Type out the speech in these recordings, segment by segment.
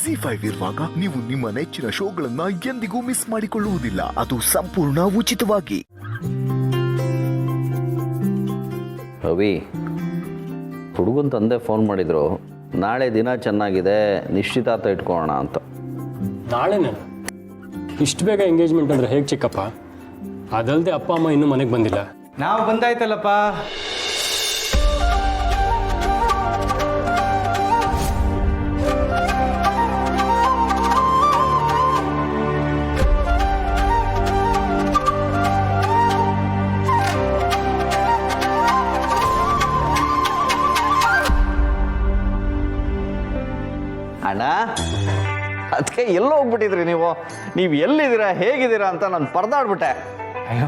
ZEE5 ಇರುವಾಗ ನೀವು ನಿಮ್ಮ ನೆಚ್ಚಿನ ಶೋಗಳನ್ನ ಎಂದಿಗೂ ಮಿಸ್ ಮಾಡಿಕೊಳ್ಳುವುದಿಲ್ಲ. ಅದು ಸಂಪೂರ್ಣ ಉಚಿತವಾಗಿ. ರವಿ, ಹುಡುಗನ ತಂದೆ ಫೋನ್ ಮಾಡಿದ್ರು, ನಾಳೆ ದಿನ ಚೆನ್ನಾಗಿದೆ, ನಿಶ್ಚಿತಾರ್ಥ ಇಟ್ಕೊಳ್ಳೋಣ ಅಂತ. ನಾಳೆನೇ ಇಷ್ಟು ಬೇಗ ಎಂಗೇಜ್ಮೆಂಟ್ ಅಂದರೆ ಹೇಗೆ ಚಿಕ್ಕಪ್ಪ? ಅದಲ್ಲದೆ ಅಪ್ಪ ಅಮ್ಮ ಇನ್ನೂ ಮನೆಗೆ ಬಂದಿಲ್ಲ. ನಾವು ಬಂದಾಯ್ತಲ್ಲಪ್ಪ. ಅಣ್ಣ, ಅದಕ್ಕೆ ಎಲ್ಲೋ ಹೋಗ್ಬಿಟ್ಟಿದ್ರಿ ನೀವು ಎಲ್ಲಿದ್ದೀರಾ, ಹೇಗಿದ್ದೀರಾ ಅಂತ ನಾನು ಪರದಾಡ್ಬಿಟ್ಟೆ. ಅಯ್ಯೋ,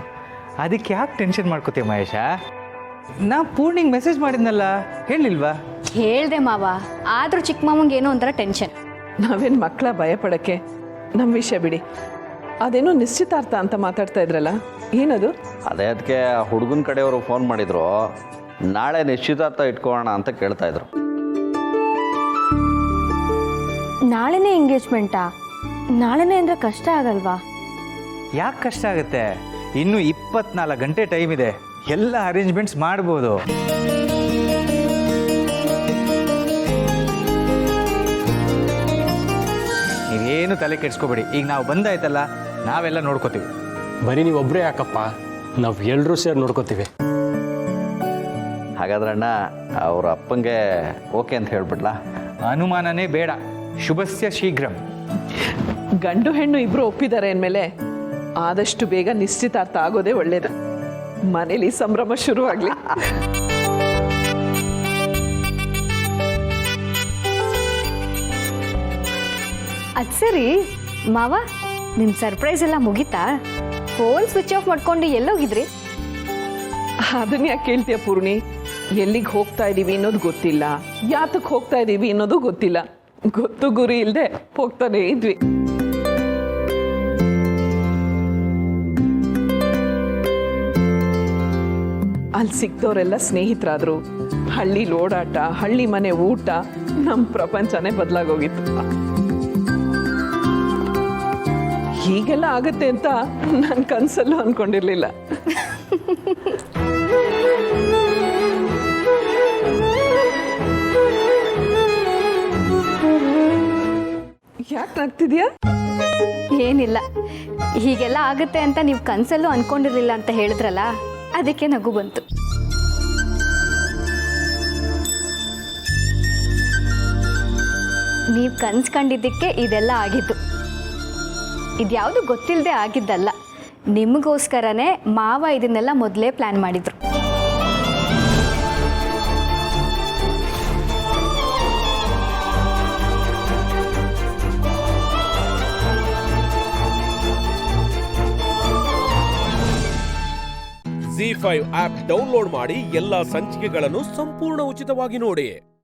ಅದಕ್ಕೆ ಯಾಕೆ ಟೆನ್ಷನ್ ಮಾಡ್ಕೋತೀಯ ಮಹೇಶ? ನಾ ಪೂರ್ಣಿಗೆ ಮೆಸೇಜ್ ಮಾಡಿದ್ನಲ್ಲ, ಹೇಳಿಲ್ವಾ? ಹೇಳ್ದೆ ಮಾವ, ಆದ್ರೂ ಚಿಕ್ಕ ಮಾವಂಗೆ ಏನೋ ಒಂಥರ ಟೆನ್ಷನ್. ನಾವೇನು ಮಕ್ಕಳ ಭಯ ಪಡಕ್ಕೆ? ನಮ್ಮ ವಿಷಯ ಬಿಡಿ. ಅದೇನೋ ನಿಶ್ಚಿತಾರ್ಥ ಅಂತ ಮಾತಾಡ್ತಾ ಇದ್ರಲ್ಲ, ಏನದು? ಅದೇ ಅದಕ್ಕೆ ಹುಡುಗನ ಕಡೆಯವರು ಫೋನ್ ಮಾಡಿದ್ರು, ನಾಳೆ ನಿಶ್ಚಿತಾರ್ಥ ಇಟ್ಕೊಳ್ಳೋಣ ಅಂತ ಕೇಳ್ತಾ ಇದ್ರು. ನಾಳೆನೇ ಎಂಗೇಜ್ಮೆಂಟಾ? ನಾಳೆನೇ ಅಂದರೆ ಕಷ್ಟ ಆಗಲ್ವಾ? ಯಾಕೆ ಕಷ್ಟ ಆಗುತ್ತೆ? ಇನ್ನು 24 ಗಂಟೆ ಟೈಮ್ ಇದೆ, ಎಲ್ಲ ಅರೇಂಜ್ಮೆಂಟ್ಸ್ ಮಾಡ್ಬೋದು. ನೀವೇನು ತಲೆ ಕೆಡ್ಸ್ಕೊಬೇಡಿ, ಈಗ ನಾವು ಬಂದಾಯ್ತಲ್ಲ, ನಾವೆಲ್ಲ ನೋಡ್ಕೋತೀವಿ. ಬರೀ ನೀವು ಒಬ್ಬರೇ ಯಾಕಪ್ಪ, ನಾವು ಎಲ್ಲರೂ ಸೇರಿ ನೋಡ್ಕೋತೀವಿ. ಹಾಗಾದ್ರೆ ಅಣ್ಣ, ಅವ್ರ ಅಪ್ಪಂಗೆ ಓಕೆ ಅಂತ ಹೇಳ್ಬಿಡ್ಲಾ? ಅನುಮಾನನೇ ಬೇಡ. ಶುಭಸ್ಯ ಶೀಘ್ರಂ. ಗಂಡು ಹೆಣ್ಣು ಇಬ್ರು ಒಪ್ಪಿದ್ದಾರೆ ಅಂದಮೇಲೆ ಆದಷ್ಟು ಬೇಗ ನಿಶ್ಚಿತಾರ್ಥ ಆಗೋದೇ ಒಳ್ಳೇದು. ಮನೇಲಿ ಸಂಭ್ರಮ ಶುರುವಾಗ್ಲಿ. ಅದು ಸರಿ ಮಾವ, ನಿಮ್ಮ ಸರ್ಪ್ರೈಸ್ ಎಲ್ಲ ಮುಗೀತಾ? ಫೋನ್ ಸ್ವಿಚ್ ಆಫ್ ಮಾಡ್ಕೊಂಡು ಎಲ್ಲೋಗಿದ್ರಿ? ಅದನ್ನ ಯಾಕೆ ಕೇಳ್ತೀಯ ಪೂರ್ಣಿ? ಎಲ್ಲಿಗೆ ಹೋಗ್ತಾ ಇದ್ದೀವಿ ಅನ್ನೋದು ಗೊತ್ತಿಲ್ಲ, ಯಾತಕ್ಕೆ ಹೋಗ್ತಾ ಇದ್ದೀವಿ ಅನ್ನೋದು ಗೊತ್ತಿಲ್ಲ. ಗೊತ್ತು ಗುರಿ ಇಲ್ಲದೆ ಹೋಗ್ತಾನೆ ಇದ್ವಿ. ಅಲ್ಲಿ ಸಿಕ್ತವರೆಲ್ಲ ಸ್ನೇಹಿತರಾದ್ರು. ಹಳ್ಳಿ ಓಡಾಟ, ಹಳ್ಳಿ ಮನೆ ಊಟ, ನಮ್ಮ ಪ್ರಪಂಚನೇ ಬದಲಾಗೋಗಿತ್ತು. ಹೀಗೆಲ್ಲ ಆಗತ್ತೆ ಅಂತ ನಾನು ಕನಸಲ್ಲೂ ಅನ್ಕೊಂಡಿರ್ಲಿಲ್ಲ. ಯಾಕೆ ನಗ್ತಿದ್ಯಾ? ಏನಿಲ್ಲ, ಹೀಗೆಲ್ಲ ಆಗುತ್ತೆ ಅಂತ ನೀವು ಕನಸಲ್ಲೂ ಅನ್ಕೊಂಡಿರ್ಲಿಲ್ಲ ಅಂತ ಹೇಳಿದ್ರಲ್ಲ, ಅದಕ್ಕೆ ನಗು ಬಂತು. ನೀವು ಕನ್ಸು ಕಂಡಿದ್ದಕ್ಕೆ ಇದೆಲ್ಲ ಆಗಿತ್ತು. ಇದ್ಯಾವುದು ಗೊತ್ತಿಲ್ಲದೆ ಆಗಿದ್ದಲ್ಲ, ನಿಮಗೋಸ್ಕರನೇ ಮಾವ ಇದನ್ನೆಲ್ಲ ಮೊದಲೇ ಪ್ಲ್ಯಾನ್ ಮಾಡಿದ್ರು. ZEE5 ಆಪ್ ಡೌನ್ಲೋಡ್ ಮಾಡಿ ಎಲ್ಲಾ ಸಂಚಿಕೆಗಳನ್ನು ಸಂಪೂರ್ಣ ಉಚಿತವಾಗಿ ನೋಡಿ.